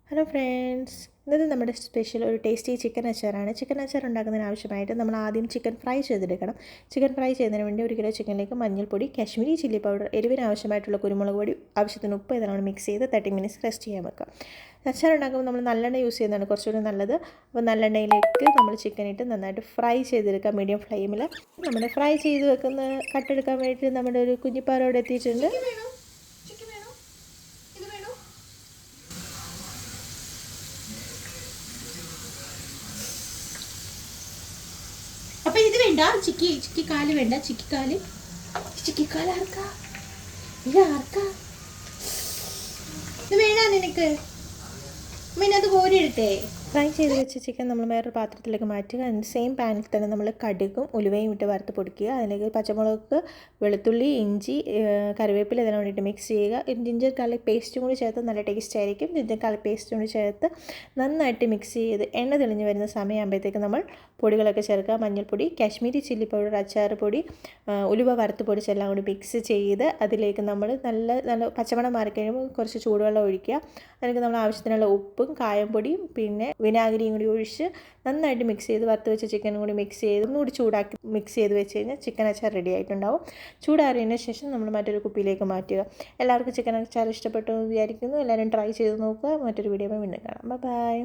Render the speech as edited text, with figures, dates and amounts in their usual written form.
Hello friends, ഇന്നത്തെ നമ്മുടെ special ഒരു ടേസ്റ്റി ചിക്കൻ അച്ചാറാണ്. ചിക്കൻ അച്ചാർ ഉണ്ടാക്കുന്നതിന് ആവശ്യമായിട്ട് നമ്മൾ ആദ്യം ചിക്കൻ ഫ്രൈ ചെയ്തെടുക്കണം. ചിക്കൻ ഫ്രൈ ചെയ്യുന്നതിന് വേണ്ടി 1 കിലോ ചിക്കനിലേക്ക് മഞ്ഞൾപ്പൊടി, കാശ്മീരി ചില്ലി പൗഡർ, എരിവിന് ആവശ്യമായിട്ടുള്ള കുരുമുളക് പൊടി, ആവശ്യത്തിന് ഉപ്പ് ഇതെല്ലാം മിക്സ് ചെയ്ത് 30 മിനിറ്റ്സ് റെസ്റ്റ് ചെയ്യാൻ വെക്കാം. അച്ചാർ ഉണ്ടാക്കുമ്പോൾ നമ്മൾ നല്ലെണ്ണ യൂസ് ചെയ്യുന്നതാണ് കുറച്ചുകൂടി നല്ലത്. അപ്പോൾ നല്ലെണ്ണയിലേക്ക് നമ്മൾ ചിക്കൻ ഇട്ട് നന്നായിട്ട് ഫ്രൈ ചെയ്തെടുക്കാം മീഡിയം ഫ്ലെയിമിൽ. നമ്മുടെ ഫ്രൈ ചെയ്ത് വെക്കുന്ന കട്ടെടുക്കാൻ വേണ്ടിയിട്ട് നമ്മുടെ ഒരു കുഞ്ഞിപ്പാറോടെ എത്തിയിട്ടുണ്ട്. അപ്പം ഇത് വേണ്ട, ചിക്കിക്കാല് വേണ്ട, ചിക്കിക്കാല് ആർക്കാ ഇത് വേണ നിനക്ക്? അത് കോരിയിടട്ടെ. ഫ്രൈ ചെയ്ത് വെച്ച ചിക്കൻ നമ്മൾ വേറൊരു പാത്രത്തിലേക്ക് മാറ്റുക. അതിന് സെയിം പാനിൽ തന്നെ നമ്മൾ കടുകും ഉലുവയും ഇട്ട് വറുത്ത് പൊടിക്കുക. അതിലേക്ക് പച്ചമുളക്, വെളുത്തുള്ളി, ഇഞ്ചി, കറിവേപ്പില ഇതെല്ലാം വേണ്ടിയിട്ട് മിക്സ് ചെയ്യുക. ജിഞ്ചർ ഗാർലിക് പേസ്റ്റും കൂടി ചേർത്ത് നല്ല ടേസ്റ്റ് ആയിരിക്കും. ജിഞ്ചർ ഗാർലിക് പേസ്റ്റും കൂടി ചേർത്ത് നന്നായിട്ട് മിക്സ് ചെയ്ത് എണ്ണ തെളിഞ്ഞ് വരുന്ന സമയമാകുമ്പോഴത്തേക്ക് നമ്മൾ പൊടികളൊക്കെ ചേർക്കുക. മഞ്ഞൾപ്പൊടി, കാശ്മീരി ചില്ലി പൗഡർ, അച്ചാർ പൊടി, ഉലുവ വറുത്ത് പൊടിച്ചെല്ലാം കൂടി മിക്സ് ചെയ്ത് അതിലേക്ക് നമ്മൾ നല്ല പച്ചമണം മാറി കഴിയുമ്പോൾ കുറച്ച് ചൂടുവെള്ളം ഒഴിക്കുക. അതിലേക്ക് നമ്മൾ ആവശ്യത്തിനുള്ള ഉപ്പും കായംപൊടിയും പിന്നെ വിനാഗിരിയും കൂടി ഒഴിച്ച് നന്നായിട്ട് മിക്സ് ചെയ്ത് വറുത്ത് വെച്ച ചിക്കനും കൂടി മിക്സ് ചെയ്ത് ഒന്നുകൂടി ചൂടാക്കി മിക്സ് ചെയ്ത് വെച്ച് കഴിഞ്ഞാൽ ചിക്കൻ അച്ചാർ റെഡി ആയിട്ടുണ്ടാവും. ചൂടാറിയതിന് ശേഷം നമ്മൾ മറ്റൊരു കുപ്പിയിലേക്ക് മാറ്റുക. എല്ലാവർക്കും ചിക്കൻ അച്ചാർ ഇഷ്ടപ്പെട്ടു എന്ന് വിചാരിക്കുന്നു. എല്ലാവരും ട്രൈ ചെയ്ത് നോക്കുക. മറ്റൊരു വീഡിയോ വീണ്ടും കാണാം. ബൈ.